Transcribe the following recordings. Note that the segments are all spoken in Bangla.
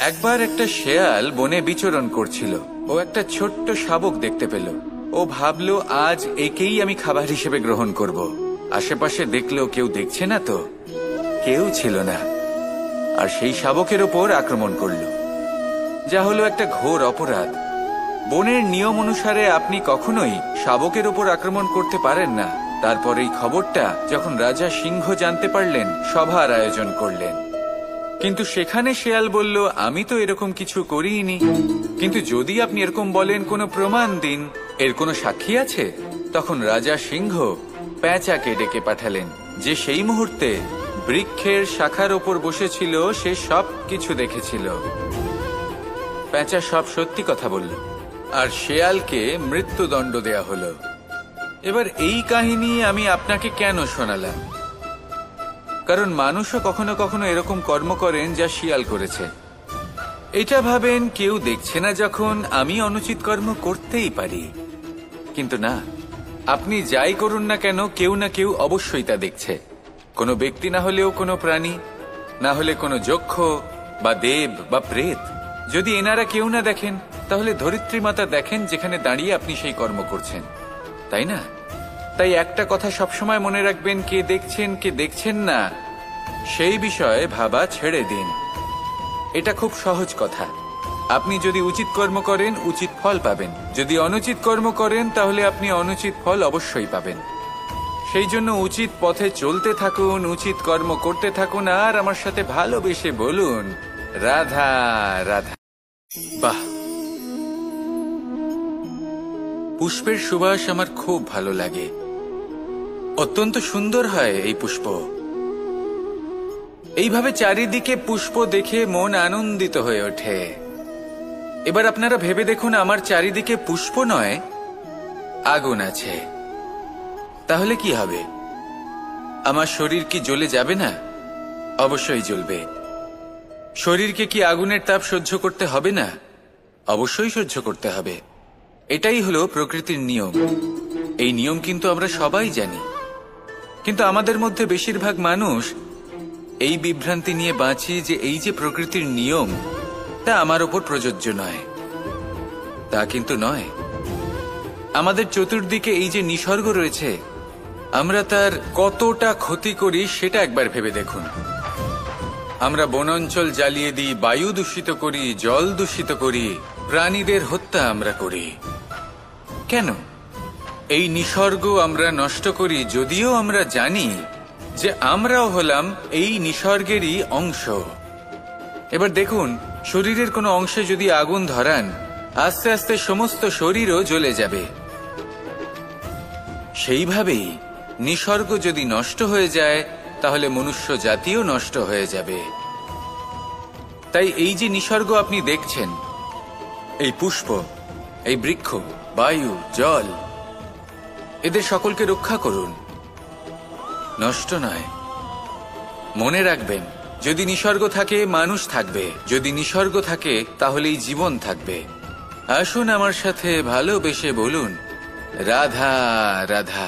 একবার একটা শেয়াল বনে বিচরণ করছিল। ও একটা ছোট্ট শাবক দেখতে পেল। ও ভাবলো, আজ একেই আমি খাবার হিসেবে গ্রহণ করব। আশেপাশে দেখলো কেউ দেখছে না, তো কেউ ছিল না, আর সেই শাবকের ওপর আক্রমণ করলো, যা হলো একটা ঘোর অপরাধ। বনের নিয়ম অনুসারে আপনি কখনোই শাবকের ওপর আক্রমণ করতে পারেন না। তারপর এই খবরটা যখন রাজা সিংহ জানতে পারলেন, সভার আয়োজন করলেন। কিন্তু সেখানে শেয়াল বলল, আমি তো এরকম কিছু করিনি। কিন্তু যদি আপনি এরকম বলেন, কোনো প্রমাণ দিন, এর কোনো সাক্ষী আছে? তখন রাজা সিংহ পেঁচাকে ডেকে পাঠালেন, যে সেই মুহূর্তে বৃক্ষের শাখার ওপর বসেছিল। সে সব কিছু দেখেছিল। পেঁচা সব সত্যি কথা বলল, আর শেয়ালকে মৃত্যুদণ্ড দেয়া হলো। এবার এই কাহিনী আমি আপনাকে কেন শোনালাম? কারণ মানুষও কখনো কখনো এরকম কর্ম করেন যা শিয়াল করেছে। এটা ভাবেন কেউ দেখছে না, যখন আমি অনুচিত কর্ম করতেই পারি। কিন্তু না, আপনি যাই করুন না কেন, কেউ না কেউ অবশ্যই তা দেখছে। কোনো ব্যক্তি না হলেও কোনো প্রাণী, না হলে কোনো যক্ষ বা দেব বা প্রেত। যদি এনারা কেউ না দেখেন, তাহলে ধরিত্রী মাতা দেখেন, যেখানে দাঁড়িয়ে আপনি সেই কর্ম করছেন, তাই না? তাই একটা কথা সবসময় মনে রাখবেন, কে দেখছেন কে দেখছেন না সেই বিষয়ে ভাবা ছেড়ে দিন। এটা খুব সহজ কথা। আপনি যদি উচিত কর্ম করেন, উচিত ফল পাবেন। যদি অনুচিত কর্ম করেন, তাহলে আপনি অনুচিত ফল অবশ্যই পাবেন। সেই জন্য উচিত পথে চলতে থাকুন, উচিত কর্ম করতে থাকুন, আর আমার সাথে ভালোবেসে বলুন, রাধা রাধা। বাহ, পুষ্পের সুবাস আমার খুব ভালো লাগে। অত্যন্ত সুন্দর হয় এই পুষ্প। এইভাবে চারিদিকে পুষ্প দেখে মন আনন্দিত হয়ে ওঠে। এবার আপনারা ভেবে দেখুন, আমার চারিদিকে পুষ্প নয়, আগুন আছে। তাহলে কি হবে? আমার শরীর কি জ্বলে যাবে না? অবশ্যই জ্বলবে। শরীরকে কি আগুনের তাপ সহ্য করতে হবে না? অবশ্যই সহ্য করতে হবে। এটাই হলো প্রকৃতির নিয়ম। এই নিয়ম কিন্তু আমরা সবাই জানি, কিন্তু আমাদের মধ্যে বেশিরভাগ মানুষ এই বিভ্রান্তি নিয়ে বাঁচি যে এই যে প্রকৃতির নিয়ম, তা আমার ওপর প্রযোজ্য নয়। তা কিন্তু নয়। আমাদের চতুর্দিকে এই যে নিসর্গ রয়েছে, আমরা তার কতটা ক্ষতি করি সেটা একবার ভেবে দেখুন। আমরা বনাঞ্চল জ্বালিয়ে দিই, বায়ু দূষিত করি, জল দূষিত করি, প্রাণীদের হত্যা আমরা করি। কেন? এই নিসর্গ আমরা নষ্ট করি, যদিও আমরা জানি যে আমরাও হলাম এই নিসর্গেরই অংশ। এবার দেখুন, শরীরের কোনো অংশে যদি আগুন ধরান, আস্তে আস্তে সমস্ত শরীরও জ্বলে যাবে। সেইভাবেই নিসর্গ যদি নষ্ট হয়ে যায়, তাহলে মনুষ্য জাতিও নষ্ট হয়ে যাবে। তাই এই যে নিসর্গ আপনি দেখছেন, এই পুষ্প, এই বৃক্ষ, বায়ু, জল, এদের সকলকে রক্ষা করুন, নষ্ট নয়। মনে রাখবেন, যদি নিসর্গ থাকে, মানুষ থাকবে। যদি নিসর্গ থাকে, তাহলেই জীবন থাকবে। আসুন আমার সাথে ভালোবেসে বলুন, রাধা রাধা।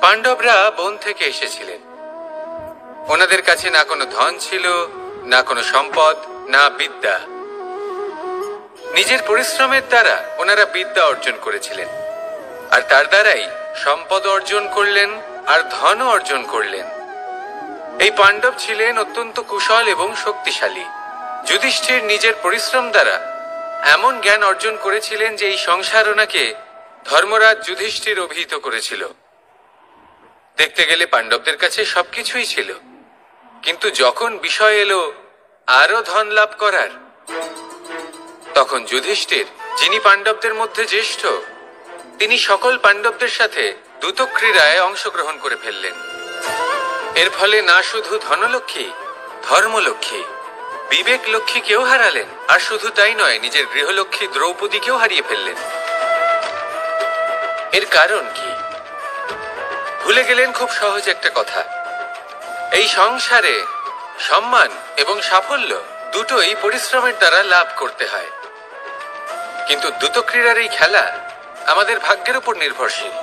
পাণ্ডবরা বন থেকে এসেছিলেন। ওনাদের কাছে না কোনো ধন ছিল, না কোনো সম্পদ, না বিদ্যা। নিজের পরিশ্রমের দ্বারা ওনারা বিদ্যা অর্জন করেছিলেন, আর তার দ্বারাই সম্পদ অর্জন করলেন, আর ধনও অর্জন করলেন। এই পাণ্ডব ছিলেন অত্যন্ত কুশল এবং শক্তিশালী। যুধিষ্ঠির নিজের পরিশ্রম দ্বারা এমন জ্ঞান অর্জন করেছিলেন যে এই সংসার ওনাকে ধর্মরাজ যুধিষ্ঠির অভিহিত করেছিল। দেখতে গেলে পাণ্ডবদের কাছে সবকিছুই ছিল, কিন্তু যখন বিষয় এলো আরো ধন লাভ করার, তখন যুধিষ্ঠির, যিনি পাণ্ডবদের মধ্যে জ্যেষ্ঠ, তিনি সকল পাণ্ডবদের সাথে দ্যুতক্রীড়ায় অংশগ্রহণ করে ফেললেন। এর ফলে না শুধু ধনলক্ষ্মী, ধর্মলক্ষ্মী, বিবেক লক্ষ্মীকেও হারালেন, আর শুধু তাই নয়, নিজের গৃহলক্ষ্মী দ্রৌপদীকেও হারিয়ে ফেললেন। এর কারণ কি? ভুলে গেলেন খুব সহজ একটা কথা, এই সংসারে সম্মান এবং সাফল্য দুটোই পরিশ্রমের দ্বারা লাভ করতে হয়। কিন্তু দ্যুতক্রীড়ার এই খেলা আমাদের ভাগ্যের উপর নির্ভরশীল।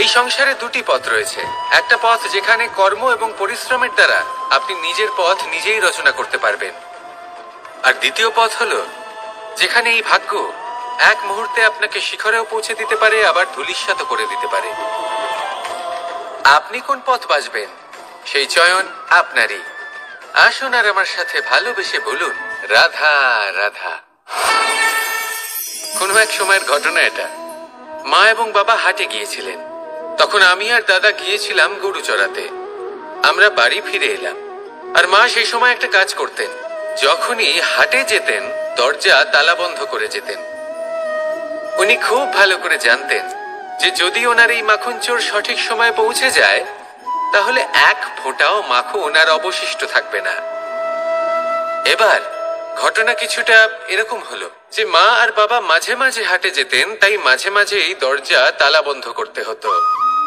এই সংসারে দুটি পথ রয়েছে। একটা পথ যেখানে কর্ম এবং পরিশ্রমের দ্বারা আপনি নিজের পথ নিজেই রচনা করতে পারবেন, আর দ্বিতীয় পথ হলো যেখানে এই ভাগ্য এক মুহূর্তে আপনাকে শিখরেও পৌঁছে দিতে পারে, আবার ধূলিসাৎ করে দিতে পারে। আপনি কোন পথ বাছবেন সেই চয়ন আপনারই। আসুন আর আমার সাথে ভালোবেসে বলুন রাধা রাধা। কোনো এক সময়ের ঘটনা এটা। মা এবং বাবা হাটে গিয়েছিলেন, তখন আমি আর দাদা গিয়েছিলাম গরু চড়াতে। আমরা বাড়ি ফিরে এলাম, আর মা সেই সময় একটা কাজ করতেন। যখনই হাটে যেতেন দরজা তালা বন্ধ করে যেতেন। উনি খুব ভালো করে জানতেন যে যদি ওনার এই মাখন চোর সঠিক সময়ে পৌঁছে যায় তাহলে এক ফোঁটাও মাখন আর অবশিষ্ট থাকবে না। এবার ঘটনা কিছুটা এরকম হলো যে মা আর বাবা মাঝে মাঝে হাটে যেতেন, তাই মাঝে মাঝেই দরজা তালা বন্ধ করতে হতো।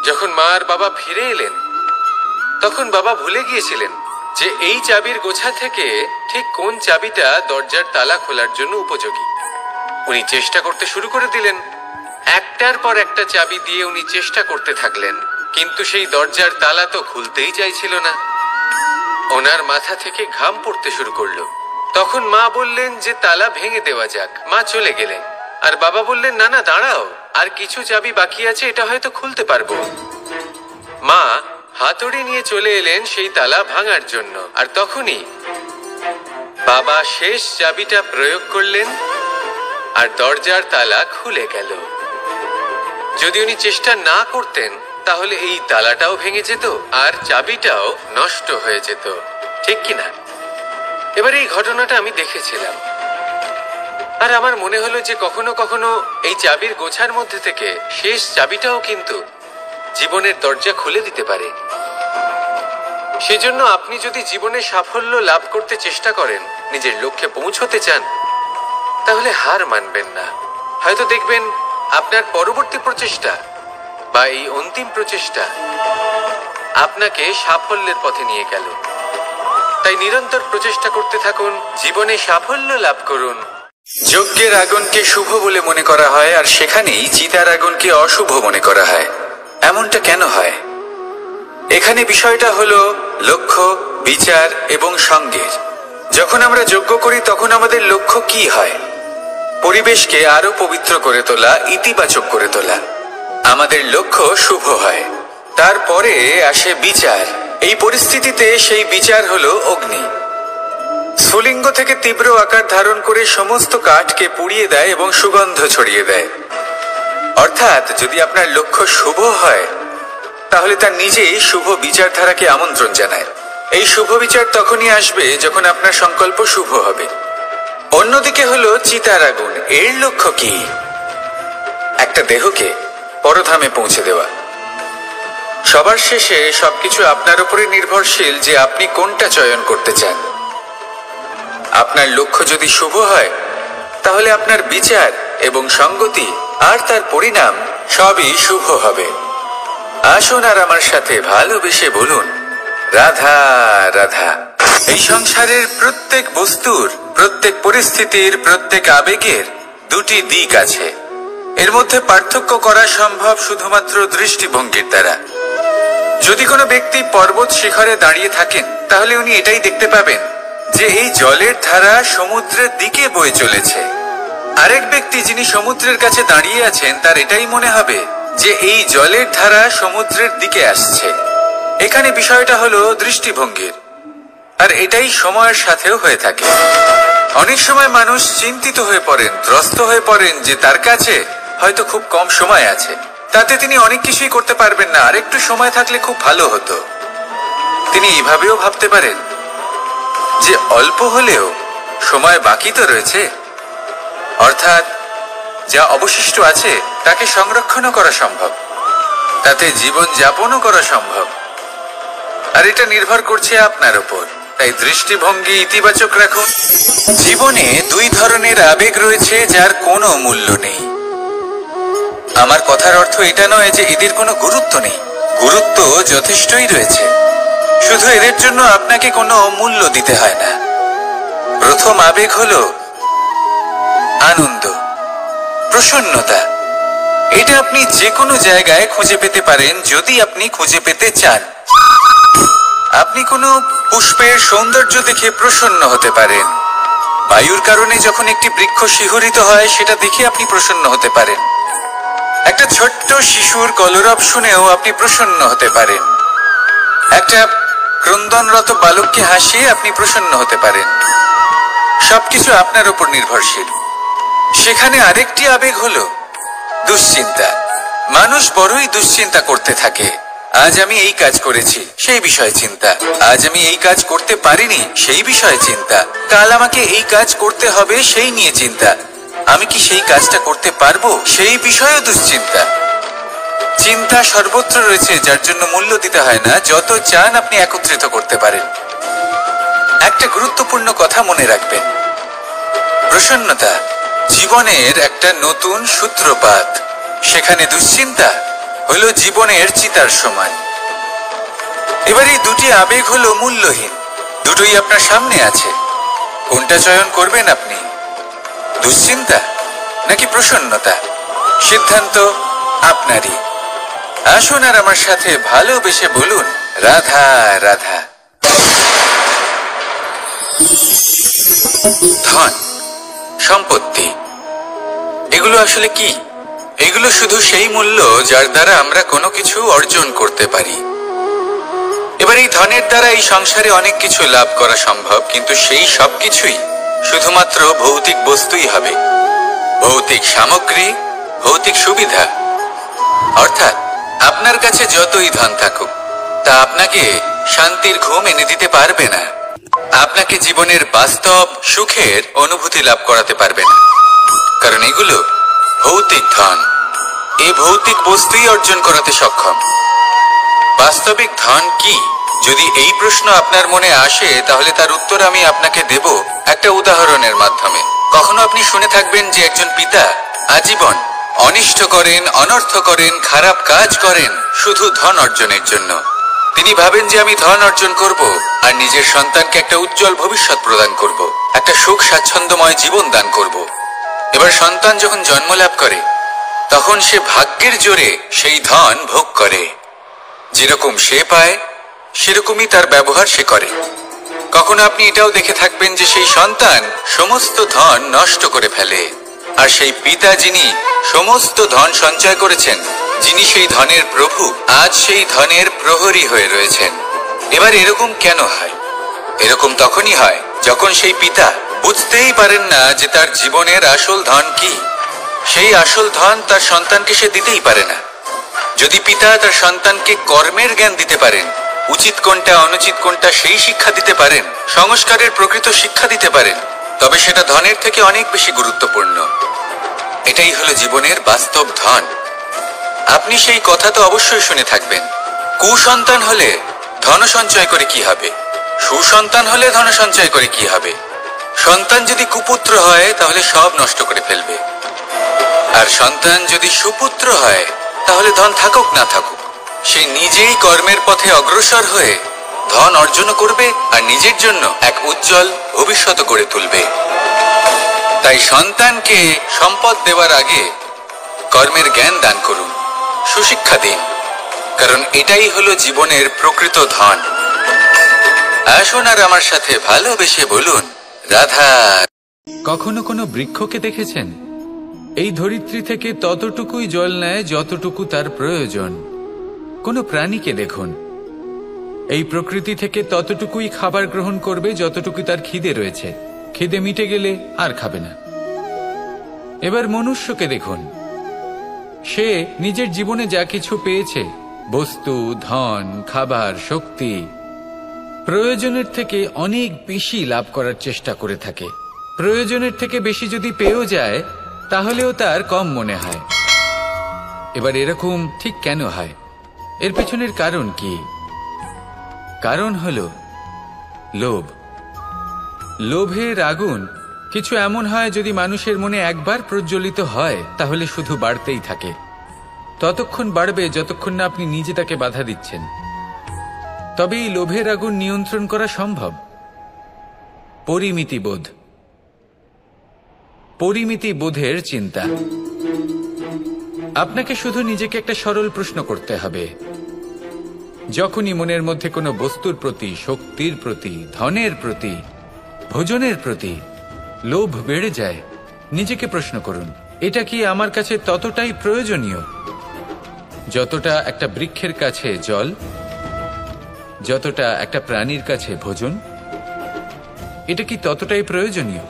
যখন মা আর বাবা ফিরে এলেন তখন বাবা ভুলে গিয়েছিলেন যে এই চাবির গোছা থেকে ঠিক কোন চাবিটা দরজার তালা খোলার জন্য উপযোগী। উনি চেষ্টা করতে শুরু করে দিলেন। একটার পর একটা চাবি দিয়ে উনি চেষ্টা করতে থাকলেন, কিন্তু সেই দরজার তালা তো খুলতেই চাইছিল না। ওনার মাথা থেকে ঘাম পড়তে শুরু করলো। তখন মা বললেন যে তালা ভেঙে দেওয়া যাক। মা চলে গেলেন, আর বাবা বললেন না না দাঁড়াও, আর কিছু চাবি বাকি আছে, এটা হয়তো খুলতে পারবো। মা হাতুড়ি নিয়ে চলে এলেন সেই তালা ভাঙার জন্য, আর তখনই বাবা শেষ চাবিটা প্রয়োগ করলেন আর দরজার তালা খুলে গেল। যদি উনি চেষ্টা না করতেন তাহলে এই তালাটাও ভেঙে যেত আর চাবিটাও নষ্ট হয়ে যেত, ঠিক কিনা? এবার এই ঘটনাটা আমি দেখেছিলাম, আর আমার মনে হলো যে কখনো কখনো এই চাবির গোছার মধ্যে থেকে শেষ চাবিটাও কিন্তু জীবনের দরজা খুলে দিতে পারে। সেজন্য আপনি যদি জীবনে সাফল্য লাভ করতে চেষ্টা করেন, নিজের লক্ষ্যে পৌঁছতে চান, তাহলে হার মানবেন না। হয়তো দেখবেন আপনার পরবর্তী প্রচেষ্টা বা এই অন্তিম প্রচেষ্টা আপনাকে সাফল্যের পথে নিয়ে গেল। তাই নিরন্তর প্রচেষ্টা করতে থাকুন, জীবনে সাফল্য লাভ করুন। যজ্ঞের আগুনকে শুভ বলে মনে করা হয়, আর সেখানেই চিতার আগুনকে অশুভ মনে করা হয়। এমনটা কেন হয়? এখানে বিষয়টা হলো লক্ষ্য, বিচার এবং সঙ্গের। যখন আমরা যজ্ঞ করি তখন আমাদের লক্ষ্য কি হয়? পরিবেশকে আরো পবিত্র করে তোলা, ইতিবাচক করে তোলা। আমাদের লক্ষ্য শুভ হয়। তারপরে আসে বিচার। এই পরিস্থিতিতে সেই বিচার হলো অগ্নি। স্ফুলিঙ্গ থেকে তীব্র আকার ধারণ করে সমস্ত কাঠকে পুড়িয়ে দেয় এবং সুগন্ধ ছড়িয়ে দেয়। অর্থাৎ যদি আপনার লক্ষ্য শুভ হয় তাহলে তা নিজেই শুভ বিচারধারাকে আমন্ত্রণ জানায়। এই শুভ বিচার তখনই আসবে যখন আপনার সংকল্প শুভ হবে। অন্যদিকে হলো চিতার আগুন। এর লক্ষ্য কি? একটা দেহকে পরধামে পৌঁছে দেওয়া। সবার শেষে সবকিছু আপনার উপরে নির্ভরশীল যে আপনি কোনটা চয়ন করতে চান। আপনার লক্ষ্য যদি শুভ হয় তাহলে আপনার বিচার এবং সঙ্গতি আর তার পরিণাম সবই শুভ হবে। আসুন আর আমার সাথে ভালোবেসে বলুন রাধা রাধা। এই সংসারের প্রত্যেক বস্তুর, প্রত্যেক পরিস্থিতির, প্রত্যেক আবেগের দুটি দিক আছে। এর মধ্যে পার্থক্য করা সম্ভব শুধুমাত্র দৃষ্টিভঙ্গির দ্বারা। যদি কোনো ব্যক্তি পর্বত শিখরে দাঁড়িয়ে থাকেন তাহলে উনি এটাই দেখতে পাবেন যে এই জলের ধারা সমুদ্রের দিকে বয়ে চলেছে। আরেক ব্যক্তি যিনি সমুদ্রের কাছে দাঁড়িয়ে আছেন তার এটাই মনে হবে যে এই জলের ধারা সমুদ্রের দিকে আসছে। এখানে বিষয়টা হলো দৃষ্টিভঙ্গির, আর এটাই সময়ের সাথেও হয়ে থাকে। অনেক সময় মানুষ চিন্তিত হয়ে পড়েন, ত্রস্ত হয়ে পড়েন যে তার কাছে হয়তো খুব কম সময় আছে, তাতে তিনি অনেক কিছুই করতে পারবেন না, আর একটু সময় থাকলে খুব ভালো হতো। তিনি এভাবেও ভাবতে পারেন যে অল্প হলেও সময় বাকি তো রয়েছে, অর্থাৎ যা অবশিষ্ট আছে তাকে সংরক্ষণও করা সম্ভব, তাতে জীবন যাপনও করা সম্ভব। আর এটা নির্ভর করছে আপনার উপর। তাই দৃষ্টিভঙ্গি ইতিবাচক রাখুন। জীবনে দুই ধরনের আবেগ রয়েছে যার কোনো মূল্য নেই। আমার কথার অর্থ এটা নয় যে এদের কোনো গুরুত্ব নেই, গুরুত্ব যথেষ্টই রয়েছে, শুধু এদের জন্য আপনাকে কোনো মূল্য দিতে হয় না। প্রথম আবেগ হলো আনন্দ, প্রসন্নতা। এটা আপনি যে কোনো জায়গায় খুঁজে পেতে পারেন যদি আপনি খুঁজে পেতে চান। আপনি কোনো পুষ্পের সৌন্দর্য দেখে প্রসন্ন হতে পারেন। বায়ুর কারণে যখন একটি বৃক্ষ শিহরিত হয় সেটা দেখে আপনি প্রসন্ন হতে পারেন। একটা ছোট্ট শিশুর কলরব শুনেও আপনি প্রসন্ন হতে পারেন। একটা ক্রন্দনরত বালককে হাসিয়ে আপনি প্রসন্ন হতে পারেন। সবকিছু আপনার উপর নির্ভরশীল। সেখানে আরেকটি আবেগ হলো দুশ্চিন্তা। মানুষ বড়ই দুশ্চিন্তা করতে থাকে। আজ আমি এই কাজ করেছি, সেই বিষয়ে চিন্তা। আজ আমি এই কাজ করতে পারিনি, সেই বিষয়ে চিন্তা। কাল আমাকে এই কাজ করতে হবে, সেই নিয়ে চিন্তা। আমি কি সেই কাজটা করতে পারবো, সেই বিষয়েও দুশ্চিন্তা। চিন্তা সর্বত্র রয়েছে, যার জন্য মূল্য দিতে হয় না। যত চান আপনি একত্রিত করতে পারেন। একটা গুরুত্বপূর্ণ কথা মনে রাখবেন, প্রসন্নতা জীবনের একটা নতুন সূত্রপাত। সেখানে দুশ্চিন্তা হলো জীবনের চিতার সমান। এবার এই দুটি আবেগ হলো মূল্যহীন, দুটোই আপনার সামনে আছে। কোনটা চয়ন করবেন আপনি, দুশ্চিন্তা নাকি প্রসন্নতা? সিদ্ধান্ত আপনারই। আসুন আর আমার সাথে ভালোবেসে বলুন, রাধা রাধা। ধন, সম্পত্তি, এগুলো আসলে কি? এগুলো শুধু সেই মূল্য যার দ্বারা আমরা কোনো কিছু অর্জন করতে পারি। এবার এই ধনের দ্বারা এই সংসারে অনেক কিছু লাভ করা সম্ভব, কিন্তু সেই সবকিছুই শুধুমাত্র ভৌতিক বস্তুই হবে। ভৌতিক সামগ্রী, ভৌতিক সুবিধা। অর্থাৎ আপনার কাছে যতই ধন থাকুক, তা আপনাকে শান্তির ঘুম এনে দিতে পারবে না। আপনাকে জীবনের বাস্তব সুখের অনুভূতি লাভ করাতে পারবে না, কারণ এগুলো ভৌতিক ধন। এই ভৌতিক বস্তুই অর্জন করাতে সক্ষম। বাস্তবিক ধন কি? যদি এই প্রশ্ন আপনার মনে আসে, তাহলে তার উত্তর আমি আপনাকে দেব একটা উদাহরণের মাধ্যমে। কখনো আপনি শুনে থাকবেন যে একজন পিতা আজীবন অনিষ্ট করেন, অনর্থ করেন, খারাপ কাজ করেন শুধু ধন অর্জনের জন্য। তিনি ভাবেন যে আমি ধন অর্জন করব আর নিজের সন্তানকে একটা উজ্জ্বল ভবিষ্যৎ প্রদান করব, একটা সুখ স্বাচ্ছন্দ্যময় জীবন দান করব। এবার সন্তান যখন জন্ম লাভ করে, তখন সে ভাগ্যের জোরে সেই ধন ভোগ করে। যেরকম সে পায় সেরকমই তার ব্যবহার সে করে। কখনো আপনি এটাও দেখে থাকবেন যে সেই সন্তান সমস্ত ধন নষ্ট করে ফেলে, আর সেই পিতা যিনি সমস্ত ধন সঞ্চয় করেছেন, যিনি সেই ধনের প্রভু, আজ সেই ধনের প্রহরী হয়ে রয়েছেন। এবার এরকম কেন হয়? এরকম তখনই হয় যখন সেই পিতা বুঝতেই পারেন না যে তার জীবনের আসল ধন কি। সেই আসল ধন তার সন্তানকে সে দিতেই পারে না। যদি পিতা তার সন্তানকে কর্মের জ্ঞান দিতে পারেন, উচিত কোনটা অনুচিত কোনটা সেই শিক্ষা দিতে পারেন, সংস্কারের প্রকৃত শিক্ষা দিতে পারেন, তবে সেটা ধনের থেকে অনেক বেশি গুরুত্বপূর্ণ। এটাই হলো জীবনের বাস্তব ধন। আপনি সেই কথা তো অবশ্যই শুনে থাকবেন, কুসন্তান হলে ধন সঞ্চয় করে কি হবে, সুসন্তান হলে ধন সঞ্চয় করে কি হবে। সন্তান যদি কুপুত্র হয় তাহলে সব নষ্ট করে ফেলবে, আর সন্তান যদি সুপুত্র হয় তাহলে ধন থাকুক না থাকুক, সে নিজেই কর্মের পথে অগ্রসর হয়ে ধন অর্জন করবে আর নিজের জন্য এক উজ্জ্বল ভবিষ্যৎ গড়ে তুলবে। তাই সন্তানকে সম্পদ দেওয়ার আগে কর্মের জ্ঞান দান করুন, সুশিক্ষা দিন, কারণ এটাই হলো জীবনের প্রকৃত ধন। আসুন আর আমার সাথে ভালোবেসে বলুন, রাধা। কখনো কোনো বৃক্ষকে দেখেছেন? এই ধরিত্রী থেকে ততটুকুই জল নেয় যতটুকু তার প্রয়োজন। কোনো প্রাণীকে দেখুন, এই প্রকৃতি থেকে ততটুকুই খাবার গ্রহণ করবে যতটুকু তার খিদে রয়েছে। খিদে মিটে গেলে আর খাবে না। এবার মনুষ্যকে দেখুন, সে নিজের জীবনে যা কিছু পেয়েছে, বস্তু, ধন, খাবার, শক্তি, প্রয়োজনের থেকে অনেক বেশি লাভ করার চেষ্টা করে থাকে। প্রয়োজনের থেকে বেশি যদি পেয়েও যায় তাহলেও তার কম মনে হয়। এবার এরকম ঠিক কেন হয়? এর পেছনের কারণ কি? কারণ হলো লোভ। লোভের আগুন কিছু এমন হয়, যদি মানুষের মনে একবার প্রজ্বলিত হয় তাহলে শুধু বাড়তেই থাকে। ততক্ষণ বাড়বে যতক্ষণ না আপনি নিজে তাকে বাধা দিচ্ছেন। তবে এই লোভের আগুন নিয়ন্ত্রণ করা সম্ভব। পরিমিতিবোধ, পরিমিতি বোধের চিন্তা। আপনাকে শুধু নিজেকে একটা সরল প্রশ্ন করতে হবে। যখনই মনের মধ্যে কোনো বস্তুর প্রতি, শক্তির প্রতি, ধনের প্রতি, ভোজনের প্রতি লোভ বেড়ে যায়, নিজেকে প্রশ্ন করুন, এটা কি আমার কাছে ততটাই প্রয়োজনীয় যতটা একটা বৃক্ষের কাছে জল, যতটা একটা প্রাণীর কাছে ভোজন? এটা কি ততটাই প্রয়োজনীয়?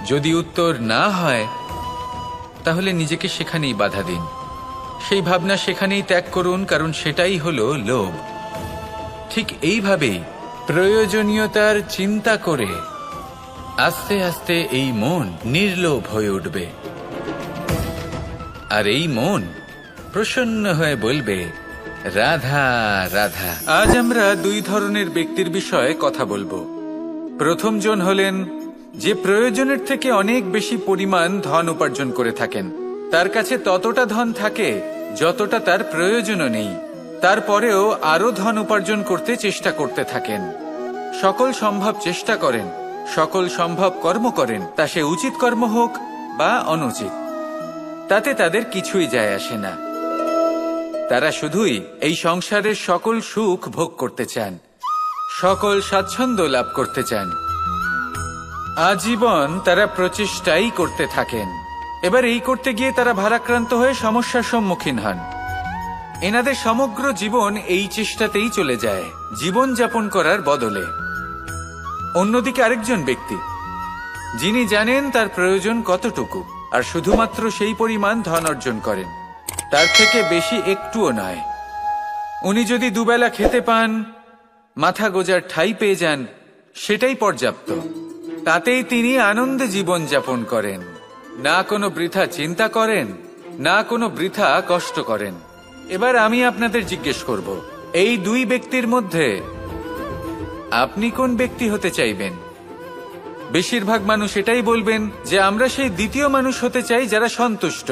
যদি উত্তর না হয়, তাহলে নিজেকে সেখানেই বাধা দিন, সেই ভাবনা সেখানেই ত্যাগ করুন, কারণ সেটাই হলো লোভ। ঠিক এইভাবেই প্রয়োজনীয়তার চিন্তা করে আস্তে আস্তে এই মন নির্লোভ হয়ে উঠবে, আর এই মন প্রসন্ন হয়ে বলবে, রাধা রাধা। আজ আমরা দুই ধরনের ব্যক্তির বিষয়ে কথা বলবো। প্রথম জন হলেন যে প্রয়োজনের থেকে অনেক বেশি পরিমাণ ধন উপার্জন করে থাকেন। তার কাছে ততটা ধন থাকে যতটা তার প্রয়োজনও নেই, তারপরেও আরো ধন উপার্জন করতে চেষ্টা করতে থাকেন। সকল সম্ভব চেষ্টা করেন, সকল সম্ভব কর্ম করেন, তা সে উচিত কর্ম হোক বা অনুচিত, তাতে তাদের কিছুই যায় আসে না। তারা শুধুই এই সংসারের সকল সুখ ভোগ করতে চান, সকল স্বাচ্ছন্দ্য লাভ করতে চান। আজীবন তারা প্রচেষ্টাই করতে থাকেন। এবার এই করতে গিয়ে তারা ভারাক্রান্ত হয়ে সমস্যার সম্মুখীন হন। এনাদের সমগ্র জীবন এই চেষ্টাতেই চলে যায়, জীবন যাপন করার বদলে। অন্যদিকে আরেকজন ব্যক্তি, যিনি জানেন তার প্রয়োজন কতটুকু, আর শুধুমাত্র সেই পরিমাণ ধন অর্জন করেন, তার থেকে বেশি একটুও নয়। উনি যদি দুবেলা খেতে পান, মাথা গোজার ঠাঁই পেয়ে যান, সেটাই পর্যাপ্ত। তাতেই তিনি আনন্দে জীবন যাপন করেন, না কোনো বৃথা চিন্তা করেন, না কোনো বৃথা কষ্ট করেন। এবার আমি আপনাদের জিজ্ঞেস করব, এই দুই ব্যক্তির মধ্যে আপনি কোন ব্যক্তি হতে চাইবেন? বেশিরভাগ মানুষ এটাই বলবেন যে আমরা সেই দ্বিতীয় মানুষ হতে চাই যারা সন্তুষ্ট।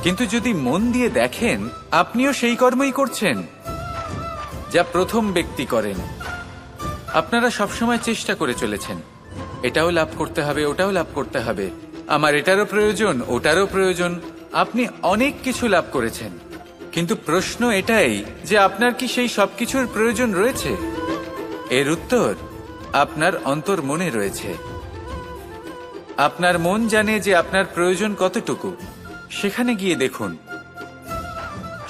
কিন্তু যদি মন দিয়ে দেখেন, আপনিও সেই কর্মই করছেন যা প্রথম ব্যক্তি করেন। আপনারা সবসময় চেষ্টা করে চলেছেন, এটাও লাভ করতে হবে, ওটাও লাভ করতে হবে, আমার এটারও প্রয়োজন, ওটারও প্রয়োজন। আপনি অনেক কিছু লাভ করেছেন, কিন্তু প্রশ্ন এটাই যে আপনার কি সেই সবকিছুর প্রয়োজন রয়েছে? এর উত্তর আপনার অন্তর মনে রয়েছে। আপনার মন জানে যে আপনার প্রয়োজন কতটুকু। সেখানে গিয়ে দেখুন।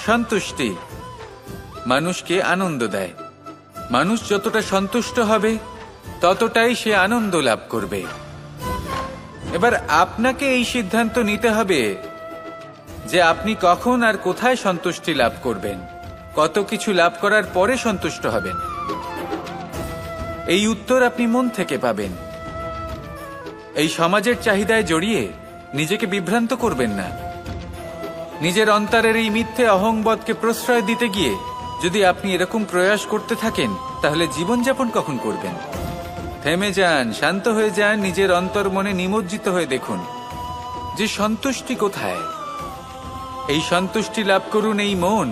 সন্তুষ্টি মানুষকে আনন্দ দেয়। মানুষ যতটা সন্তুষ্ট হবে, ততটাই সে আনন্দ লাভ করবে। এবার আপনাকে এই সিদ্ধান্ত নিতে হবে যে আপনি কখন আর কোথায় সন্তুষ্টি লাভ করবেন, কত কিছু লাভ করার পরে সন্তুষ্ট হবেন। এই উত্তর আপনি মন থেকে পাবেন। এই সমাজের চাহিদায় জড়িয়ে নিজেকে বিভ্রান্ত করবেন না। নিজের অন্তরের এই মিথ্যে অহংবোধকে প্রশ্রয় দিতে গিয়ে যদি আপনি এরকম প্রয়াস করতে থাকেন, তাহলে জীবনযাপন কখন করবেন? থেমে যান, শান্ত হয়ে যান, নিজের অন্তর মনে নিমজ্জিত হয়ে দেখুন যে সন্তুষ্টি কোথায়। এই সন্তুষ্টি লাভ করুন। এই মন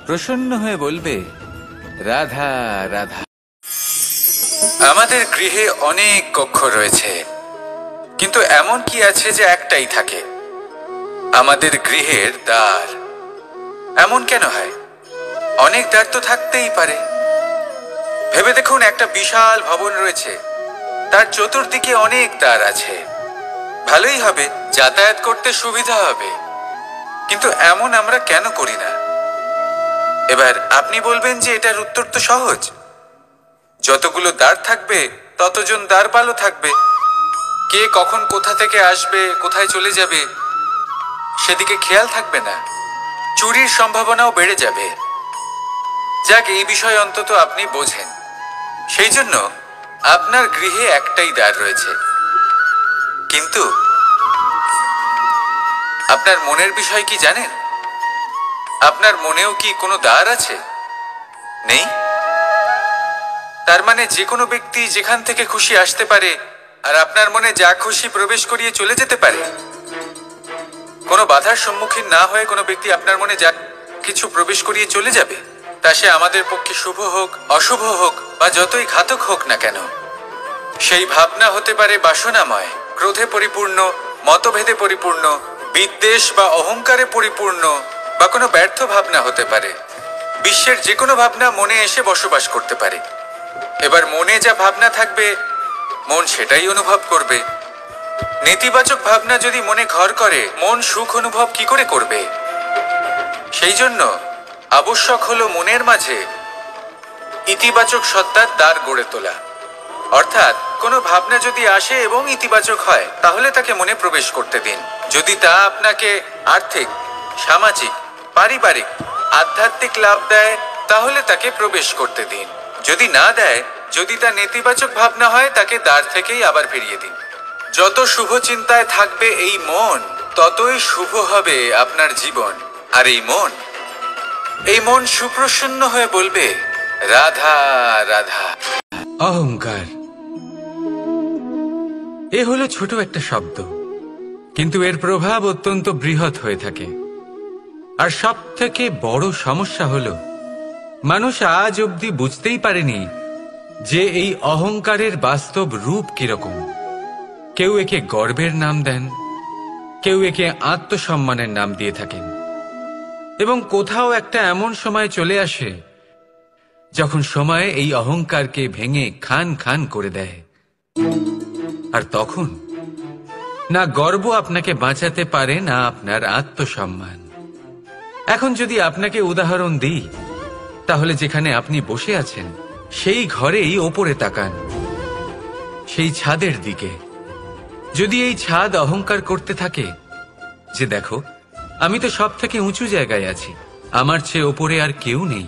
প্রসন্ন হয়ে বলবে, রাধা রাধা। আমাদের গৃহে অনেক কক্ষ রয়েছে, কিন্তু এমন কি আছে যে একটাই থাকে? আমাদের গৃহের দ্বার। এমন কেন হয়? অনেক দ্বার তো থাকতেই পারে। ভেবে দেখুন, একটা বিশাল ভবন রয়েছে, তার চতুর্দিকে অনেক দ্বার আছে। ভালোই হবে, যাতায়াত করতে সুবিধা হবে, কিন্তু এমন আমরা কেন করি না? এবার আপনি বলবেন যে এটার উত্তর তো সহজ। যতগুলো দ্বার থাকবে, ততজন দ্বারপালও থাকবে। কে কখন কোথা থেকে আসবে, কোথায় চলে যাবে, সেদিকে খেয়াল থাকবে না। চুরির সম্ভাবনাও বেড়ে যাবে। যাক, এই বিষয়ে অন্তত আপনি বোঝেন। সেই জন্য আপনার গৃহে একটাই দ্বার রয়েছে। কিন্তু আপনার মনের বিষয় কি জানেন? আপনার মনেও কি কোনো দ্বার আছে? নেই? তার মানে যে কোনো ব্যক্তি যেখান থেকে খুশি আসতে পারে, আর আপনার মনে যা খুশি প্রবেশ করিয়ে চলে যেতে পারে। কোনো বাধার সম্মুখীন না হয়ে কোনো ব্যক্তি আপনার মনে যা কিছু প্রবেশ করিয়ে চলে যাবে, তা সে আমাদের পক্ষে শুভ হোক, অশুভ হোক, বা যতই ঘাতক হোক না কেন। সেই ভাবনা হতে পারে বাসনাময়, ক্রোধে পরিপূর্ণ, মতভেদে পরিপূর্ণ, বিদ্বেষ বা অহংকারে পরিপূর্ণ বা কোনো ব্যর্থ ভাবনা হতে পারে। বিশ্বের যে কোনো ভাবনা মনে এসে বসবাস করতে পারে। এবার মনে যা ভাবনা থাকবে মন সেটাই অনুভব করবে। নেতিবাচক ভাবনা যদি মনে ঘর করে মন সুখ অনুভব কি করে করবে? সেই জন্য আবশ্যক হলো মনের মাঝে ইতিবাচক সত্তার দ্বার গড়ে তোলা। অর্থাৎ কোনো ভাবনা যদি আসে এবং ইতিবাচক হয় তাহলে তাকে মনে প্রবেশ করতে দিন। যদি তা আপনাকে আর্থিক, সামাজিক, পারিবারিক, আধ্যাত্মিক লাভ দেয় তাহলে তাকে প্রবেশ করতে দিন। যদি না দেয়, যদি তা নেতিবাচক ভাবনা হয় তাকে দ্বার থেকেই আবার ফিরিয়ে দিন। যত শুভ চিন্তায় থাকবে এই মন ততই শুভ হবে আপনার জীবন। আর এই মন সুপ্রসন্ন হয়ে বলবে রাধা রাধা। অহংকার এ হলো ছোট একটা শব্দ, কিন্তু এর প্রভাব অত্যন্ত বৃহৎ হয়ে থাকে। আর সব থেকে বড় সমস্যা হলো মানুষ আজ অবধি বুঝতেই পারেনি যে এই অহংকারের বাস্তব রূপ কিরকম। কেউ একে গর্বের নাম দেন, কেউ একে আত্মসম্মানের নাম দিয়ে থাকেন, এবং কোথাও একটা এমন সময় চলে আসে যখন সময় এই অহংকারকে ভেঙে খান খান করে দেয়। আর তখন না গর্ব আপনাকে বাঁচাতে পারে, না আপনার আত্মসম্মান। এখন যদি আপনাকে উদাহরণ দিই, তাহলে যেখানে আপনি বসে আছেন সেই ঘরেই ওপরে তাকান, সেই ছাদের দিকে। যদি এই ছাদ অহংকার করতে থাকে যে দেখো আমি তো সব থেকে উঁচু জায়গায় আছি, আমার চেয়ে ওপরে আর কেউ নেই,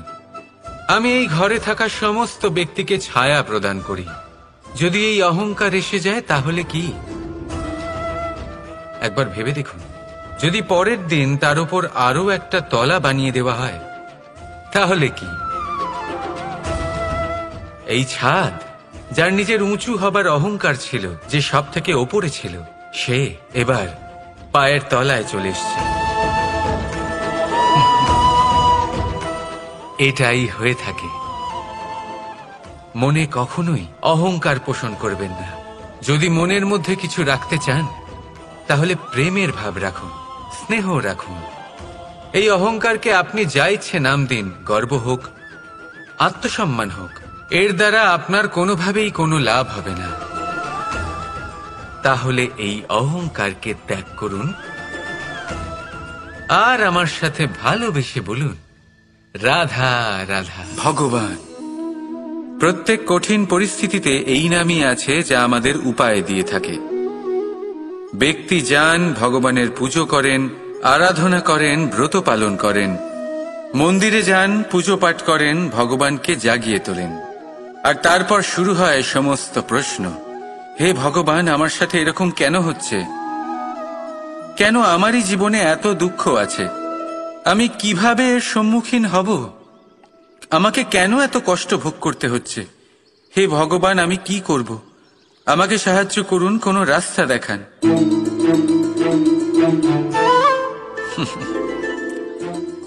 আমি এই ঘরে থাকা সমস্ত ব্যক্তিকে ছায়া প্রদান করি, যদি এই অহংকার এসে যায় তাহলে কি? একবার ভেবে দেখুন, যদি পরের দিন তার উপর আরো একটা তলা বানিয়ে দেওয়া হয় তাহলে কি? এই ছাদ যার নিজের উঁচু হবার অহংকার ছিল, যে সব থেকে ওপরে ছিল, সে এবার পায়ের তলায় চলে এসছে। এটাই হয়ে থাকে। মনে কখনোই অহংকার পোষণ করবেন না। যদি মনের মধ্যে কিছু রাখতে চান তাহলে প্রেমের ভাব রাখুন, স্নেহ রাখুন। এই অহংকারকে আপনি যা ইচ্ছে নাম দিন, গর্ব হোক, আত্মসম্মান হোক, এর দ্বারা আপনার কোনোভাবেই কোনো লাভ হবে না। তাহলে এই অহংকারকে ত্যাগ করুন আর আমার সাথে ভালোবেসে বলুন রাধা রাধা। ভগবান প্রত্যেক কঠিন পরিস্থিতিতে এই নামই আছে যা আমাদের উপায় দিয়ে থাকে। ব্যক্তি যান, ভগবানের পুজো করেন, আরাধনা করেন, ব্রত পালন করেন, মন্দিরে যান, পুজো পাঠ করেন, ভগবানকে জাগিয়ে তোলেন। আর তারপর শুরু হয় সমস্ত প্রশ্ন। হে ভগবান, আমার সাথে এরকম কেন হচ্ছে? কেন আমারই জীবনে এত দুঃখ আছে? আমি কিভাবে এর সম্মুখীন হব? আমাকে কেন এত কষ্ট ভোগ করতে হচ্ছে? হে ভগবান, আমি কি করব? আমাকে সাহায্য করুন, কোনো রাস্তা দেখান।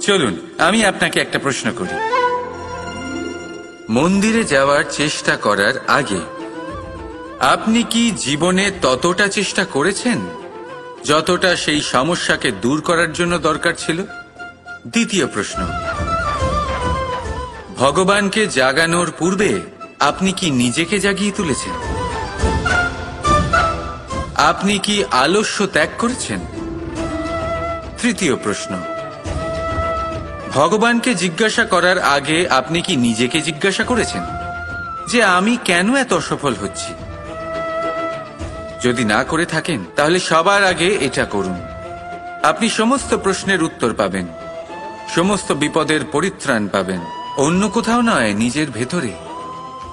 চলুন আমি আপনাকে একটা প্রশ্ন করি। মন্দিরে যাওয়ার চেষ্টা করার আগে আপনি কি জীবনে ততটা চেষ্টা করেছেন যতটা সেই সমস্যাকে দূর করার জন্য দরকার ছিল? দ্বিতীয় প্রশ্ন, ভগবানকে জাগানোর পূর্বে আপনি কি নিজেকে জাগিয়ে তুলেছেন? আপনি কি আলস্য ত্যাগ করেছেন? তৃতীয় প্রশ্ন, ভগবানকে জিজ্ঞাসা করার আগে আপনি কি নিজেকে জিজ্ঞাসা করেছেন যে আমি কেন এত অসফল হচ্ছি? যদি না করে থাকেন তাহলে সবার আগে এটা করুন। আপনি সমস্ত প্রশ্নের উত্তর পাবেন, সমস্ত বিপদের পরিত্রাণ পাবেন। অন্য কোথাও নয়, নিজের ভেতরে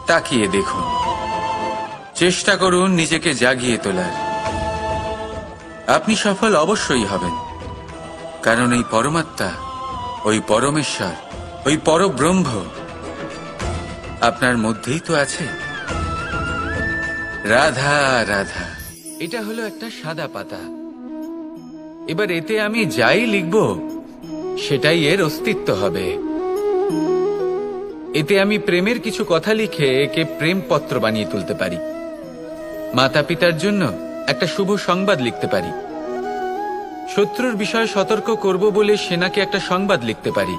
তাকিয়ে দেখুন। চেষ্টা করুন নিজেকে জাগিয়ে তোলার। আপনি সফল অবশ্যই হবেন, কারণ এই পরমাত্মা, ওই পরমেশ্বর, ওই পরব্রহ্ম আপনার মধ্যেই তো আছে। রাধা রাধা। এটা হলো একটা সাদা পাতা। এবার এতে আমি যাই লিখব সেটাই এর অস্তিত্ব হবে। এতে আমি প্রেমের কিছু কথা লিখে একে প্রেমপত্র বানিয়ে তুলতে পারি। মাতা পিতার জন্য একটা শুভ সংবাদ লিখতে পারি, শত্রুর বিষয়ে সতর্ক করব বলে সেনাকে একটা সংবাদ লিখতে পারি,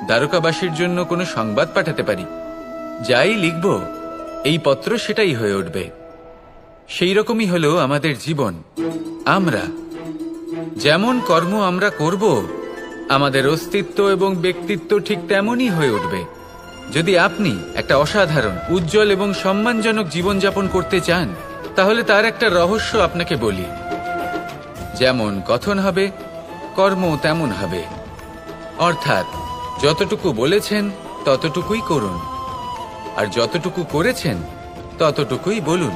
দ্বারকাবাসীর জন্য কোনো সংবাদ পাঠাতে পারি। যাই লিখব এই পত্র সেটাই হয়ে উঠবে। সেই রকমই হলো আমাদের জীবন। আমরা যেমন কর্ম আমরা করব, আমাদের অস্তিত্ব এবং ব্যক্তিত্ব ঠিক তেমনই হয়ে উঠবে। যদি আপনি একটা অসাধারণ, উজ্জ্বল এবং সম্মানজনক জীবনযাপন করতে চান, তাহলে তার একটা রহস্য আপনাকে বলি। যেমন কথন হবে, কর্ম তেমন হবে। অর্থাৎ যতটুকু বলেছেন ততটুকুই করুন, আর যতটুকু করেছেন ততটুকুই বলুন।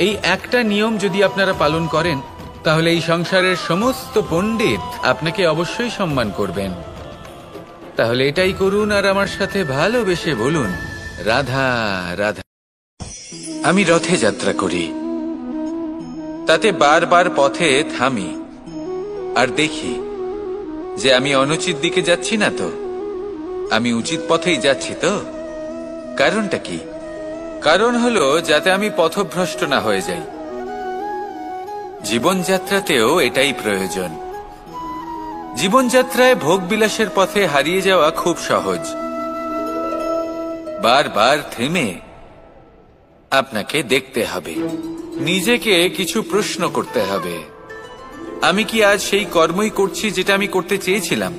এই একটা নিয়ম যদি আপনারা পালন করেন, তাহলে এই সংসারের সমস্ত পণ্ডিত আপনাকে অবশ্যই সম্মান করবেন। তাহলে এটাই করুন আর আমার সাথে ভালোবেসে বলুন, রাধা রাধা। আমি রথে যাত্রা করি, তাতে বারবার পথে থামি আর দেখি যে আমি অনুচিত দিকে যাচ্ছি না তো, আমি উচিত পথেই যাচ্ছি তো। কারণটা কি? কারণ হলো যাতে আমি পথভ্রষ্ট না হয়ে যাই। জীবনযাত্রাতেও এটাই প্রয়োজন। জীবনযাত্রায় ভোগবিলাসের পথে হারিয়ে যাওয়া খুব সহজ। বারবার থেমে আপনাকে দেখতে হবে, নিজেকে কিছু প্রশ্ন করতে হবে। আমি কি আজ সেই কর্মই করছি যেটা আমি করতে চেয়েছিলাম?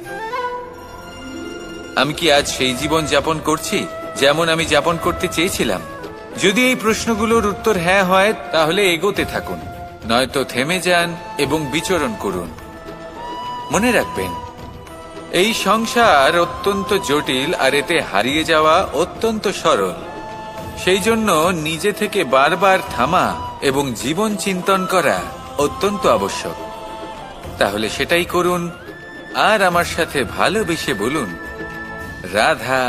আমি কি আজ সেই জীবন যাপন করছি যেমন আমি যাপন করতে চেয়েছিলাম? যদি এই প্রশ্নগুলোর উত্তর হ্যাঁ হয়, তাহলে এগোতে থাকুন, নয়তো থেমে যান এবং বিচরণ করুন। মনে রাখবেন, এই সংসার অত্যন্ত জটিল আর এতে হারিয়ে যাওয়া অত্যন্ত সরল। সেই জন্য নিজে থেকে বারবার থামা এবং জীবন চিন্তন করা অত্যন্ত আবশ্যক। তাহলে সেটাই করুন আর আমার সাথে ভালোবেসে বলুন, রাধা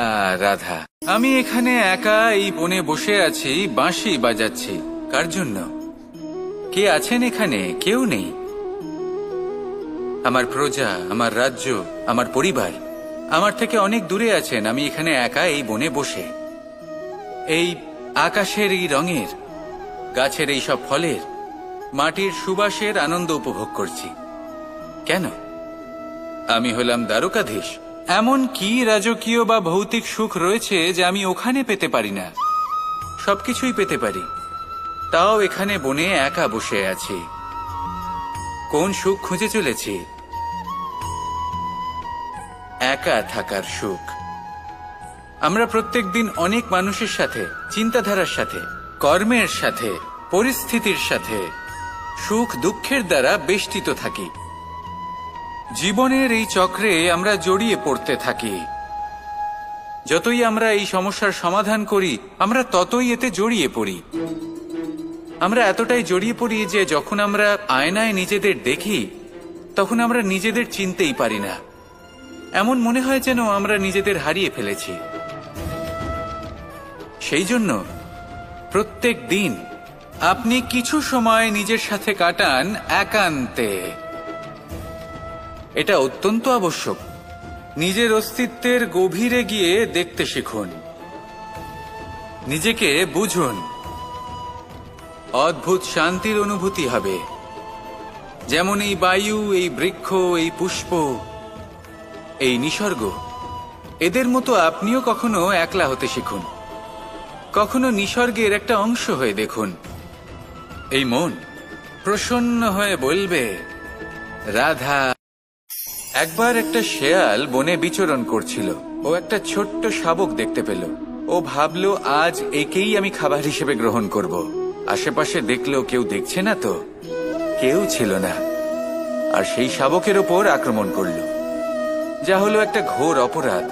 রাধা। আমি এখানে একা এই বনে বসে আছি, বাঁশি বাজাচ্ছি। কার জন্য? কে আছেন এখানে? কেউ নেই। আমার প্রজা, আমার রাজ্য, আমার পরিবার আমার থেকে অনেক দূরে আছেন। আমি এখানে একা এই বনে বসে এই আকাশের এই রঙের, গাছের এই সব ফলের, মাটির সুবাসের আনন্দ উপভোগ করছি। কেন? আমি হলাম দ্বারকাধীশ। এমন কি রাজকীয় বা ভৌতিক সুখ রয়েছে যে আমি ওখানে পেতে পারি না? সবকিছুই পেতে পারি, তাও এখানে বনে একা বসে আছি। কোন সুখ খুঁজে চলেছি? একা থাকার সুখ। আমরা প্রত্যেকদিন অনেক মানুষের সাথে, চিন্তাধারার সাথে, কর্মের সাথে, পরিস্থিতির সাথে, সুখ দুঃখের দ্বারা বেষ্টিত থাকি। জীবনের এই চক্রে আমরা জড়িয়ে পড়তে থাকি। যতই আমরা এই সমস্যার সমাধান করি, আমরা ততই এতে জড়িয়ে পড়ি। আমরা এতটাই জড়িয়ে পড়ি যে যখন আমরা আয়নায় নিজেদের দেখি, তখন আমরা নিজেদের চিনতেই পারি না। এমন মনে হয় যেন আমরা নিজেদের হারিয়ে ফেলেছি। সেই জন্য প্রত্যেক দিন আপনি কিছু সময় নিজের সাথে কাটান একান্তে। এটা অত্যন্ত আবশ্যক। নিজের অস্তিত্বের গভীরে গিয়ে দেখতে শিখুন, নিজেকে বুঝুন। অদ্ভুত শান্তির অনুভূতি হবে। যেমন এই বায়ু, এই বৃক্ষ, এই পুষ্প, এই নিসর্গ, এদের মতো আপনিও কখনো একলা হতে শিখুন। কখনো নিসর্গের একটা অংশ হয়ে দেখুন। এই মন প্রসন্ন হয়ে বলবে, রাধা। একবার একটা শেয়াল বনে বিচরণ করছিল। ও একটা ছোট্ট শাবক দেখতে পেল। ও ভাবলো, আজ একেই আমি খাবার হিসেবে গ্রহণ করব। আশেপাশে দেখলো কেউ দেখছে না তো, কেউ ছিল না। আর সেই শাবকের ওপর আক্রমণ করল, যা হলো একটা ঘোর অপরাধ।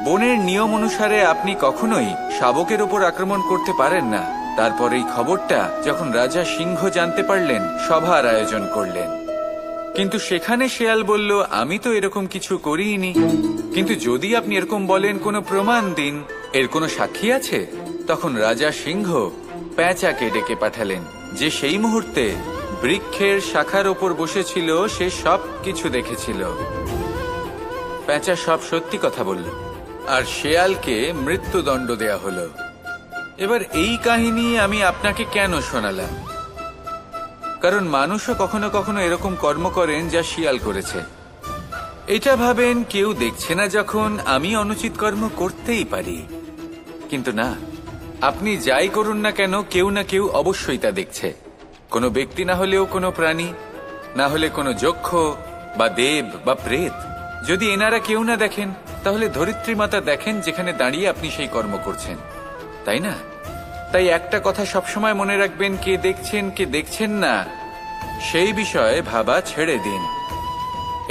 বনের নিয়ম অনুসারে আপনি কখনোই শাবকের ওপর আক্রমণ করতে পারেন না। তারপর এই খবরটা যখন রাজা সিংহ জানতে পারলেন, সভার আয়োজন করলেন। কিন্তু সেখানে শেয়াল বলল, আমি তো এরকম কিছু করিনি। কিন্তু যদি আপনি এরকম বলেন, কোনো প্রমাণ দিন, এর কোনো সাক্ষী আছে? তখন রাজা সিংহ পেঁচাকে ডেকে পাঠালেন, যে সেই মুহূর্তে বৃক্ষের শাখার ওপর বসেছিল। সে সব কিছু দেখেছিল। পেঁচা সব সত্যি কথা বলল, আর শেয়ালকে মৃত্যুদণ্ড দেয়া হলো। এবার এই কাহিনী আমি আপনাকে কেন শোনালাম? কারণ মানুষও কখনো কখনো এরকম কর্ম করেন যা শিয়াল করেছে। এটা ভাবেন কেউ দেখছে না, যখন আমি অনুচিত কর্ম করতেই পারি। কিন্তু না, আপনি যাই করুন না কেন, কেউ না কেউ অবশ্যই তা দেখছে। কোনো ব্যক্তি না হলেও কোনো প্রাণী, না হলে কোনো যক্ষ বা দেব বা প্রেত। যদি এনারা কেউ না দেখেন, তাহলে ধরিত্রী মাতা দেখেন, যেখানে দাঁড়িয়ে আপনি সেই কর্ম করছেন, তাই না? তাই একটা কথা সবসময় মনে রাখবেন, কে দেখছেন কে দেখছেন না সেই বিষয়ে ভাবা ছেড়ে দিন।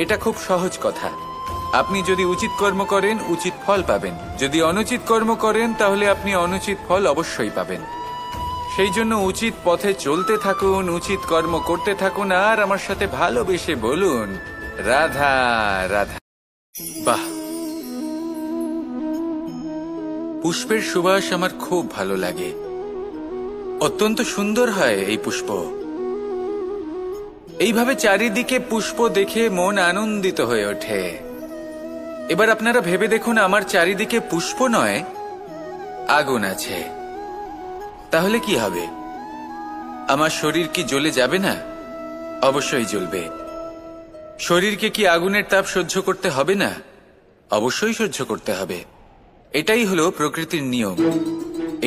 এটা খুব সহজ কথা। আপনি যদি উচিত কর্ম করেন, উচিত ফল পাবেন। যদি অনুচিত কর্ম করেন, তাহলে আপনি অনুচিত ফল অবশ্যই পাবেন। সেই জন্য উচিত পথে চলতে থাকুন, উচিত কর্ম করতে থাকুন, আর আমার সাথে ভালোবেসে বলুন, রাধা রাধা। বাহ, পুষ্পের সুবাস আমার খুব ভালো লাগে। অত্যন্ত সুন্দর হয় এই পুষ্প। এইভাবে চারিদিকে পুষ্প দেখে মন আনন্দিত হয়ে ওঠে। এবার আপনারা ভেবে দেখুন, আমার চারিদিকে পুষ্প নয়, আগুন আছে। তাহলে কি হবে? আমার শরীর কি জ্বলে যাবে না? অবশ্যই জ্বলবে। শরীরকে কি আগুনের তাপ সহ্য করতে হবে না? অবশ্যই সহ্য করতে হবে। এটাই হলো প্রকৃতির নিয়ম।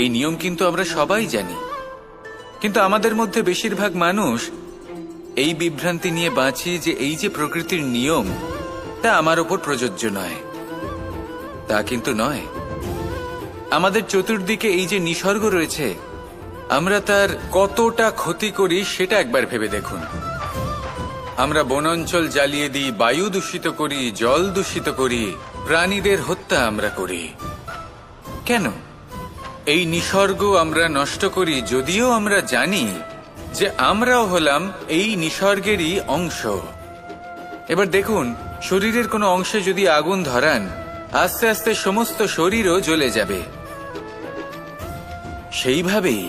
এই নিয়ম কিন্তু আমরা সবাই জানি, কিন্তু আমাদের মধ্যে বেশিরভাগ মানুষ এই বিভ্রান্তি নিয়ে বাঁচি যে এই যে প্রকৃতির নিয়ম, তা আমার ওপর প্রযোজ্য নয়। তা কিন্তু নয়। আমাদের চতুর্দিকে এই যে নিসর্গ রয়েছে, আমরা তার কতটা ক্ষতি করি সেটা একবার ভেবে দেখুন। আমরা বনাঞ্চল জ্বালিয়ে দিই, বায়ু দূষিত করি, জল দূষিত করি, প্রাণীদের হত্যা আমরা করি। কেন? এই নিসর্গ আমরা নষ্ট করি, যদিও আমরা জানি যে আমরাও হলাম এই নিসর্গেরই অংশ। এবার দেখুন, শরীরের কোনো অংশে যদি আগুন ধরান, আস্তে আস্তে সমস্ত শরীরও জ্বলে যাবে। সেইভাবেই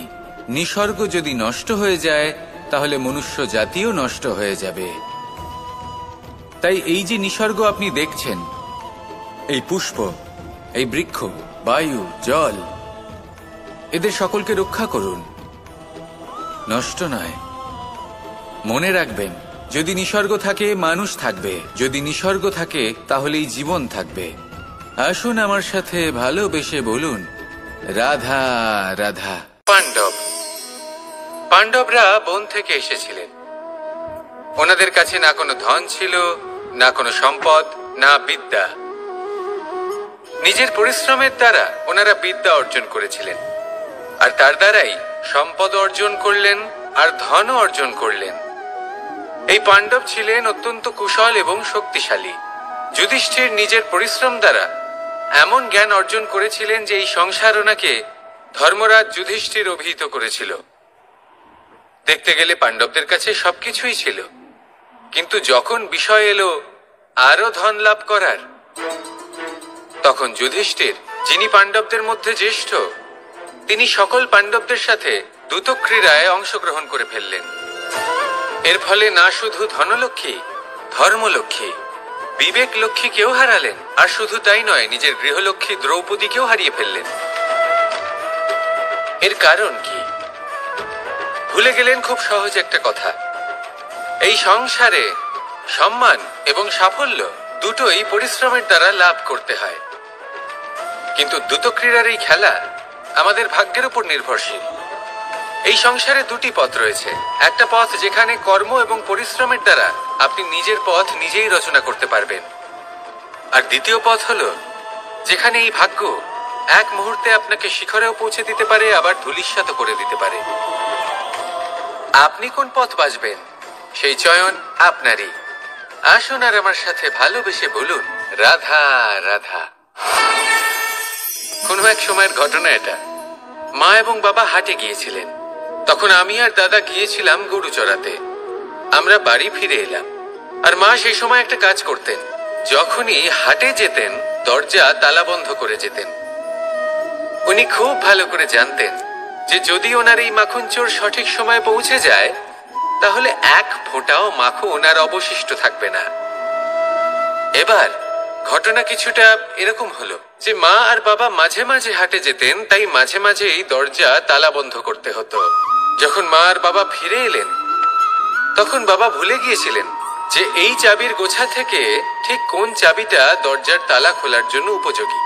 নিসর্গ যদি নষ্ট হয়ে যায়, তাহলে মনুষ্য জাতিও নষ্ট হয়ে যাবে। তাই এই যে নিসর্গ আপনি দেখছেন, এই পুষ্প, এই বৃক্ষ, বায়ু, জল, এদের সকলকে রক্ষা করুন, নষ্ট নয়। মনে রাখবেন, যদি নিসর্গ থাকে মানুষ থাকবে, যদি নিসর্গ থাকে তাহলেই জীবন থাকবে। আসুন আমার সাথে ভালোবেসে বলুন, রাধা রাধা। পাণ্ডবরা বন থেকে এসেছিলেন। ওনাদের কাছে না কোনো ধন ছিল, না কোনো সম্পদ, না বিদ্যা। নিজের পরিশ্রমের দ্বারা ওনারা বিদ্যা অর্জন করেছিলেন, আর তার দ্বারাই সম্পদ অর্জন করলেন আর ধনও অর্জন করলেন। এই পাণ্ডব ছিলেন অত্যন্ত কুশল এবং শক্তিশালী। যুধিষ্ঠির নিজের পরিশ্রম দ্বারা এমন জ্ঞান অর্জন করেছিলেন যে এই সংসার ওনাকে ধর্মরাজ যুধিষ্ঠির অভিহিত করেছিল। দেখতে গেলে পাণ্ডবদের কাছে সবকিছুই ছিল, কিন্তু যখন বিষয় এলো আরো ধন লাভ করার, তখন যুধিষ্ঠির, যিনি পাণ্ডবদের মধ্যে জ্যেষ্ঠ, তিনি সকল পাণ্ডবদের সাথে দ্যুতক্রীড়ায় অংশগ্রহণ করে ফেললেন। এর ফলে না শুধু ধনলক্ষ্মী, ধর্মলক্ষ্মী, বিবেক লক্ষ্মীকেও হারালেন, আর শুধু তাই নয়, নিজের গৃহলক্ষ্মী দ্রৌপদীকেও হারিয়ে ফেললেন। এর কারণ কি? ভুলে গেলেন খুব সহজ একটা কথা, এই সংসারে সম্মান এবং সাফল্য দুটোই পরিশ্রমের দ্বারা লাভ করতে হয়। কিন্তু দ্যুতক্রীড়ার এই খেলা আমাদের ভাগ্যের উপর নির্ভরশীল। এই সংসারে দুটি পথ রয়েছে। একটা পথ যেখানে কর্ম এবং পরিশ্রমের দ্বারা আপনি নিজের পথ নিজেই রচনা করতে পারবেন, আর দ্বিতীয় পথ হলো যেখানে এই ভাগ্য এক মুহূর্তে আপনাকে শিখরেও পৌঁছে দিতে পারে, আবার ধূলিসাৎ করে দিতে পারে। আপনি কোন পথ বাছবেন, সেই চয়ন আপনারই। আসুন আর আমার সাথে ভালোবেসে বলুন, রাধা রাধা। কোনো এক সময়ের ঘটনা এটা। মা এবং বাবা হাটে গিয়েছিলেন। তখন আমি আর দাদা গিয়েছিলাম গরু চড়াতে। আমরা বাড়ি ফিরে এলাম, আর মা সেই সময় একটা কাজ করতেন। যখনই হাটে যেতেন, দরজা তালা বন্ধ করে যেতেন। উনি খুব ভালো করে জানতেন যে যদি ওনার এই মাখন চোর সঠিক সময়ে পৌঁছে যায়, তাহলে এক ফোঁটাও মাখন আর অবশিষ্ট থাকবে না। এবার ঘটনা কিছুটা এরকম হলো যে মা আর বাবা মাঝে মাঝে হাটে যেতেন, তাই মাঝে মাঝে এই দরজা তালা বন্ধ করতে হতো। যখন মা আর বাবা ফিরে এলেন, তখন বাবা ভুলে গিয়েছিলেন যে এই চাবির গোছা থেকে ঠিক কোন চাবিটা দরজার তালা খোলার জন্য উপযোগী।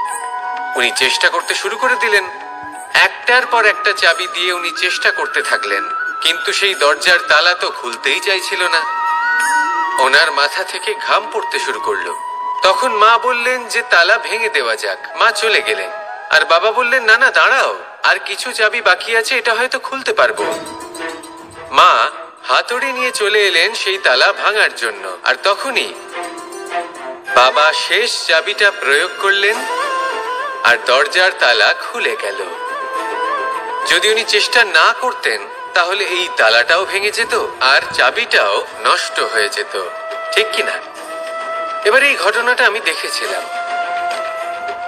উনি চেষ্টা করতে শুরু করে দিলেন। একটার পর একটা চাবি দিয়ে উনি চেষ্টা করতে থাকলেন, কিন্তু সেই দরজার তালা তো খুলতেই চাইছিল না। ওনার মাথা থেকে ঘাম পড়তে শুরু করলো। তখন মা বললেন যে তালা ভেঙে দেওয়া যাক। মা চলে গেলেন, আর বাবা বললেন না না দাঁড়াও, আর কিছু চাবি বাকি আছে, এটা হয়তো খুলতে পারবো। মা হাতুড়ি নিয়ে চলে এলেন সেই তালা ভাঙার জন্য, আর তখনই বাবা শেষ চাবিটা প্রয়োগ করলেন আর দরজার তালা খুলে গেল। যদি উনি চেষ্টা না করতেন তাহলে এই তালাটাও ভেঙে যেত আর চাবিটাও নষ্ট হয়ে যেত, ঠিক কিনা? এবার এই ঘটনাটা আমি দেখেছিলাম,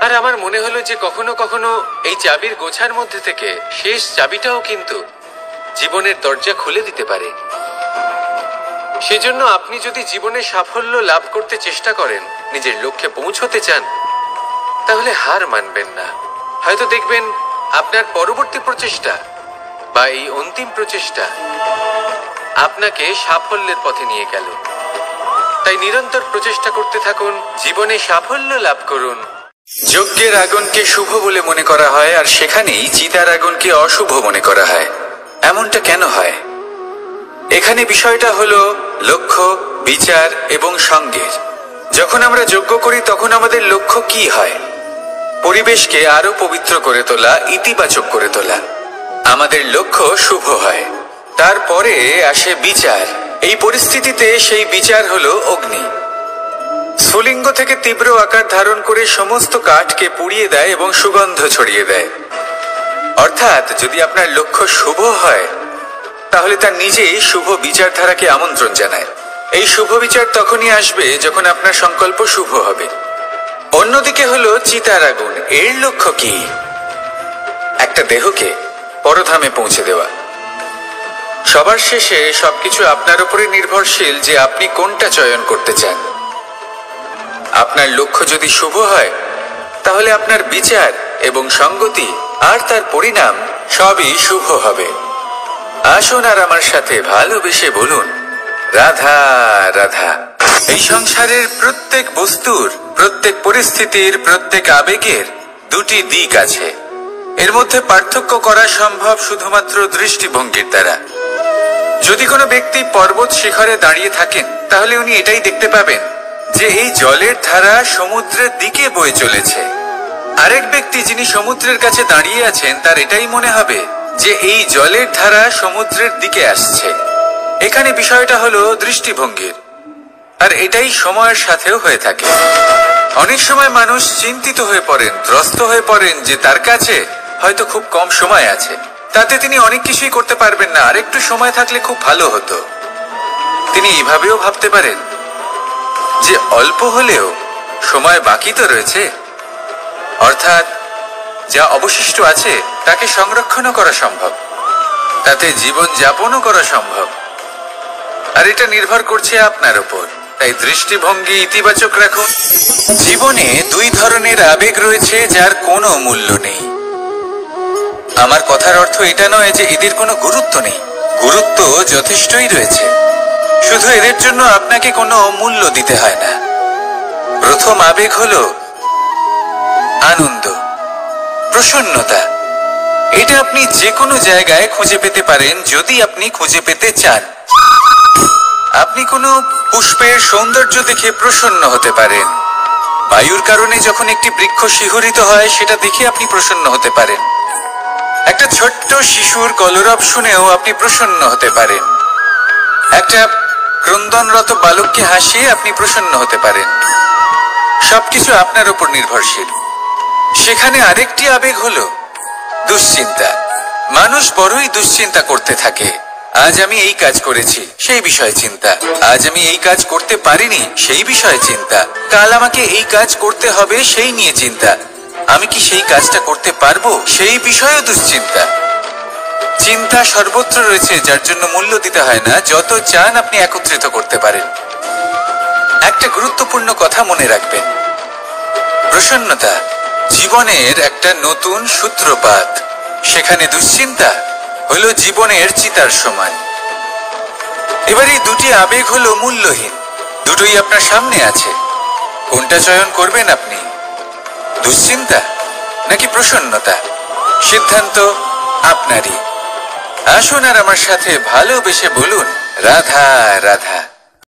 আর আমার মনে হলো যে কখনো কখনো এই চাবির গোছার মধ্যে থেকে শেষ চাবিটাও কিন্তু জীবনের দরজা খুলে দিতে পারে। সেজন্য আপনি যদি জীবনে সাফল্য লাভ করতে চেষ্টা করেন, নিজের লক্ষ্যে পৌঁছতে চান, তাহলে হার মানবেন না। হয়তো দেখবেন আপনার পরবর্তী প্রচেষ্টা বা এই অন্তিম প্রচেষ্টা আপনাকে সাফল্যের পথে নিয়ে গেল। তাই নিরন্তর প্রচেষ্টা করতে থাকুন, জীবনে সাফল্য লাভ করুন। যজ্ঞের আগুনকে শুভ বলে মনে করা হয়, আর সেখানেই চিতার আগুনকে অশুভ মনে করা হয়। এমনটা কেন হয়? এখানে বিষয়টা হলো লক্ষ্য, বিচার এবং সঙ্গের। যখন আমরা যজ্ঞ করি তখন আমাদের লক্ষ্য কি হয়? পরিবেশকে আরো পবিত্র করে তোলা, ইতিবাচক করে তোলা। আমাদের লক্ষ্য শুভ হয়। তারপরে আসে বিচার। এই পরিস্থিতিতে সেই বিচার হলো অগ্নি। স্ফুলিঙ্গ থেকে তীব্র আকার ধারণ করে সমস্ত কাঠকে পুড়িয়ে দেয় এবং সুগন্ধ ছড়িয়ে দেয়। অর্থাৎ যদি আপনার লক্ষ্য শুভ হয় তাহলে তা নিজেই শুভ বিচারধারাকে আমন্ত্রণ জানায়। এই শুভ বিচার তখনই আসবে যখন আপনার সংকল্প শুভ হবে। অন্যদিকে হলো চিতার আগুন। এর লক্ষ্য কি? একটা দেহকে পরধামে পৌঁছে দেওয়া। সবার শেষে সবকিছু আপনার উপরে নির্ভরশীল যে আপনি কোনটা চয়ন করতে চান। আপনার লক্ষ্য যদি শুভ হয় তাহলে আপনার বিচার এবং সঙ্গতি আর তার পরিণাম সবই শুভ হবে। আসুন আর আমার সাথে ভালোবেসে বলুন, রাধা রাধা। এই সংসারের প্রত্যেক বস্তুর, প্রত্যেক পরিস্থিতির, প্রত্যেক আবেগের দুটি দিক আছে। এর মধ্যে পার্থক্য করা সম্ভব শুধুমাত্র দৃষ্টিভঙ্গির দ্বারা। যদি কোনো ব্যক্তি পর্বত শিখরে দাঁড়িয়ে থাকেন তাহলে উনি এটাই দেখতে পাবেন যে এই জলের ধারা সমুদ্রের দিকে বয়ে চলেছে। আরেক ব্যক্তি যিনি সমুদ্রের কাছে দাঁড়িয়ে আছেন তার এটাই মনে হবে যে এই জলের ধারা সমুদ্রের দিকে আসছে। এখানে বিষয়টা হলো দৃষ্টিভঙ্গির, আর এটাই সময়ের সাথেও হয়ে থাকে। অনেক সময় মানুষ চিন্তিত হয়ে পড়েন, ত্রস্ত হয়ে পড়েন যে তার কাছে হয়তো খুব কম সময় আছে, তাতে তিনি অনেক কিছুই করতে পারবেন না, আর একটু সময় থাকলে খুব ভালো হতো। তিনি এইভাবেও ভাবতে পারেন যে অল্প হলেও সময় বাকি তো রয়েছে, অর্থাৎ যা অবশিষ্ট আছে তাকে সংরক্ষণও করা সম্ভব, তাতে জীবন যাপনও করা সম্ভব। আর এটা নির্ভর করছে আপনার উপর। তাই দৃষ্টিভঙ্গি ইতিবাচক রাখুন। জীবনে দুই ধরনের আবেগ রয়েছে যার কোনো মূল্য নেই। আমার কথার অর্থ এটা নয় যে এদের কোনো গুরুত্ব নেই, গুরুত্ব যথেষ্টই রয়েছে, শুধু এদের জন্য আপনাকে কোনো মূল্য দিতে হয় না। প্রথম আবেগ হলো আনন্দ, প্রসন্নতা। এটা আপনি যে কোনো জায়গায় খুঁজে পেতে পারেন যদি আপনি খুঁজে পেতে চান। আপনি কোনো পুষ্পের সৌন্দর্য দেখে প্রসন্ন হতে পারেন। বায়ুর কারণে যখন একটি বৃক্ষ শিহরিত হয় সেটা দেখে আপনি প্রসন্ন হতে পারেন। একটা ছোট্ট শিশুর কলরব শুনেও আপনি প্রসন্ন হতে পারেন। একটা ক্রন্দনরত বালককে হাসিয়ে আপনি প্রসন্ন হতে পারেন। সবকিছু আপনার উপর নির্ভরশীল। সেখানে আরেকটি আবেগ হলো দুশ্চিন্তা। মানুষ বড়ই দুশ্চিন্তা করতে থাকে। আজ আমি এই কাজ করেছি, সেই বিষয়ে চিন্তা। আজ আমি এই কাজ করতে পারিনি, সেই বিষয়ে চিন্তা। কাল আমাকে এই কাজ করতে হবে, সেই নিয়ে চিন্তা। আমি কি সেই কাজটা করতে পারবো, সেই বিষয়েও দুশ্চিন্তা। চিন্তা সর্বত্র রয়েছে, যার জন্য মূল্য দিতে হয় না। যত চান আপনি একত্রিত করতে পারেন। একটা গুরুত্বপূর্ণ কথা মনে রাখবেন, প্রসন্নতা জীবনের একটা নতুন সূত্রপাত। সেখানে দুশ্চিন্তা হলো জীবনের চিতার সমান। এবার এই দুটি আবেগ হলো মূল্যহীন, দুটোই আপনার সামনে আছে। কোনটা চয়ন করবেন আপনি? দুশ্চিন্তা নাকি প্রসন্নতা? সিদ্ধান্ত আপনারই। আসুন আর আমার সাথে ভালোবেসে বলুন, রাধা রাধা।